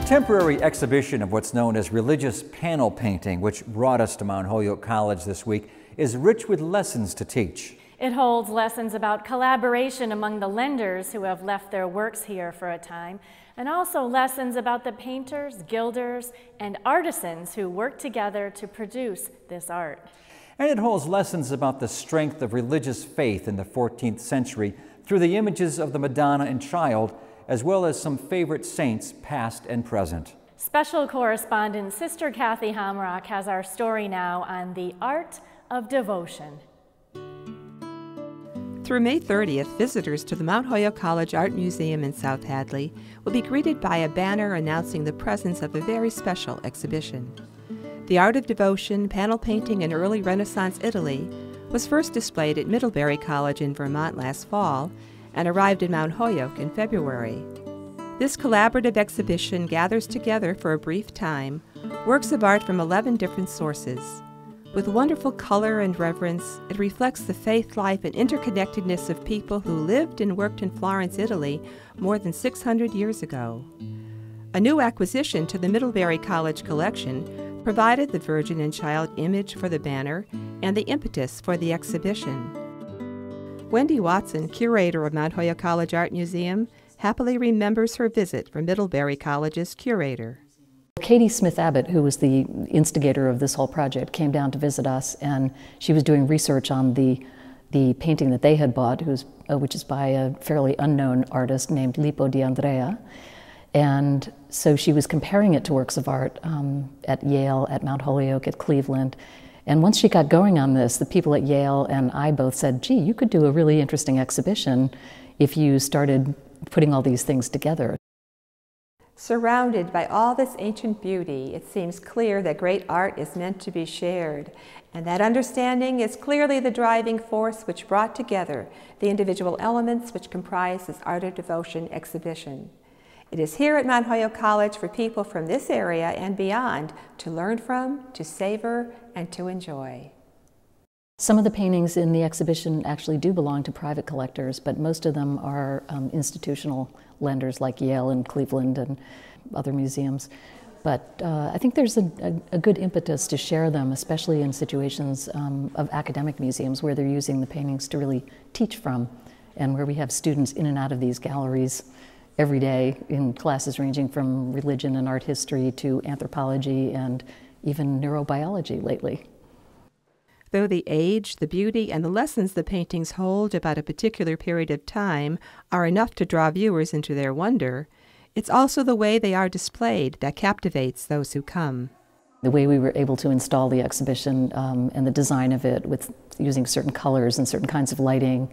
The temporary exhibition of what's known as religious panel painting, which brought us to Mount Holyoke College this week, is rich with lessons to teach. It holds lessons about collaboration among the lenders who have left their works here for a time, and also lessons about the painters, gilders, and artisans who work together to produce this art. And it holds lessons about the strength of religious faith in the 14th century through the images of the Madonna and Child, as well as some favorite saints past and present. Special correspondent Sister Cathy Homrok has our story now on the art of devotion. Through May 30th, visitors to the Mount Holyoke College Art Museum in South Hadley will be greeted by a banner announcing the presence of a very special exhibition. The Art of Devotion, panel painting in early Renaissance Italy, was first displayed at Middlebury College in Vermont last fall and arrived in Mount Holyoke in February. This collaborative exhibition gathers together for a brief time works of art from 11 different sources. With wonderful color and reverence, it reflects the faith life and interconnectedness of people who lived and worked in Florence, Italy, more than 600 years ago. A new acquisition to the Middlebury College collection provided the Virgin and Child image for the banner and the impetus for the exhibition. Wendy Watson, curator of Mount Holyoke College Art Museum, happily remembers her visit from Middlebury College's curator. Katie Smith-Abbott, who was the instigator of this whole project, came down to visit us, and she was doing research on the painting that they had bought, which is by a fairly unknown artist named Lippo di Andrea. And so she was comparing it to works of art at Yale, at Mount Holyoke, at Cleveland. And once she got going on this, the people at Yale and I both said, gee, you could do a really interesting exhibition if you started putting all these things together. Surrounded by all this ancient beauty, it seems clear that great art is meant to be shared, and that understanding is clearly the driving force which brought together the individual elements which comprise this Art of Devotion exhibition. It is here at Mount Holyoke College for people from this area and beyond to learn from, to savor, and to enjoy. Some of the paintings in the exhibition actually do belong to private collectors, but most of them are institutional lenders like Yale and Cleveland and other museums. But I think there's a good impetus to share them, especially in situations of academic museums where they're using the paintings to really teach from, and where we have students in and out of these galleries every day in classes ranging from religion and art history to anthropology and even neurobiology lately. Though the age, the beauty, and the lessons the paintings hold about a particular period of time are enough to draw viewers into their wonder, it's also the way they are displayed that captivates those who come. The way we were able to install the exhibition and the design of it with using certain colors and certain kinds of lighting,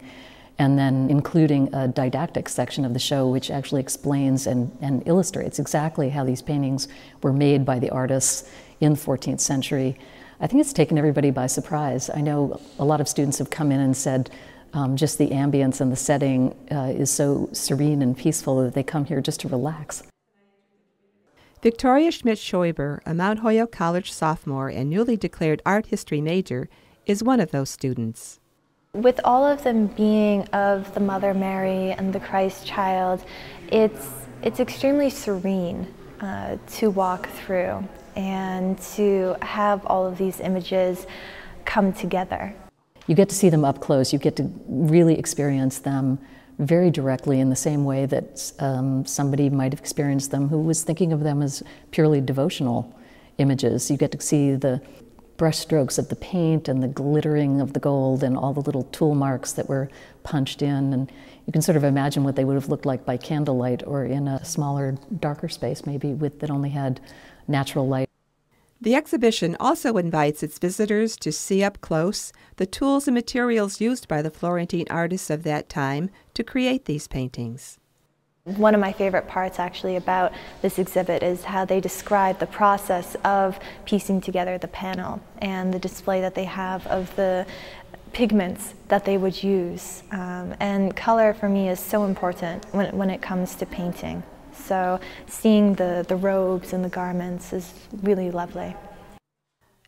and then including a didactic section of the show which actually explains and illustrates exactly how these paintings were made by the artists in the 14th century. I think it's taken everybody by surprise. I know a lot of students have come in and said just the ambience and the setting is so serene and peaceful that they come here just to relax. Victoria Schmidt-Schäuber, a Mount Holyoke College sophomore and newly declared art history major, is one of those students. With all of them being of the Mother Mary and the Christ child, it's extremely serene to walk through and to have all of these images come together. You get to see them up close. You get to really experience them very directly in the same way that somebody might have experienced them who was thinking of them as purely devotional images. You get to see the brushstrokes of the paint and the glittering of the gold and all the little tool marks that were punched in, and you can sort of imagine what they would have looked like by candlelight or in a smaller, darker space maybe that only had natural light. The exhibition also invites its visitors to see up close the tools and materials used by the Florentine artists of that time to create these paintings. One of my favorite parts actually about this exhibit is how they describe the process of piecing together the panel and the display that they have of the pigments that they would use. And color for me is so important when it comes to painting. So seeing the robes and the garments is really lovely.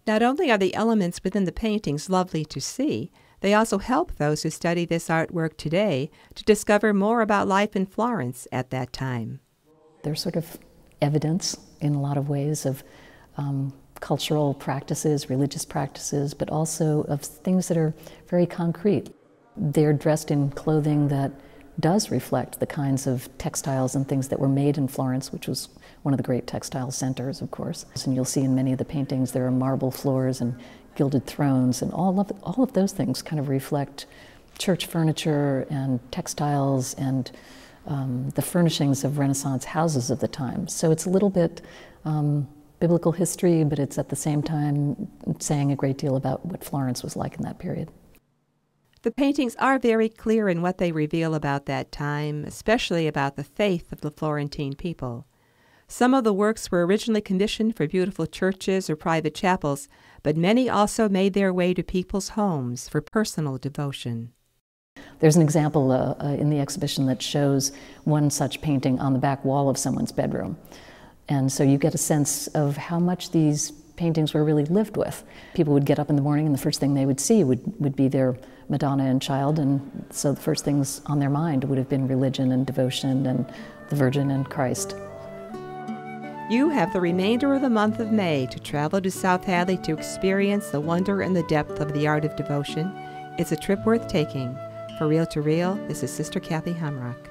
Not only are the elements within the paintings lovely to see, they also help those who study this artwork today to discover more about life in Florence at that time. They're sort of evidence in a lot of ways of cultural practices, religious practices, but also of things that are very concrete. They're dressed in clothing that does reflect the kinds of textiles and things that were made in Florence, which was one of the great textile centers, of course. And you'll see in many of the paintings there are marble floors and gilded thrones, and all of those things kind of reflect church furniture and textiles and the furnishings of Renaissance houses of the time. So it's a little bit biblical history, but it's at the same time saying a great deal about what Florence was like in that period. The paintings are very clear in what they reveal about that time, especially about the faith of the Florentine people. Some of the works were originally commissioned for beautiful churches or private chapels, but many also made their way to people's homes for personal devotion. There's an example in the exhibition that shows one such painting on the back wall of someone's bedroom. And so you get a sense of how much these paintings were really lived with. People would get up in the morning and the first thing they would see would be their Madonna and Child, and so the first things on their mind would have been religion and devotion and the Virgin and Christ. You have the remainder of the month of May to travel to South Hadley to experience the wonder and the depth of the art of devotion. It's a trip worth taking. For Real to Real, this is Sister Cathy Homrok.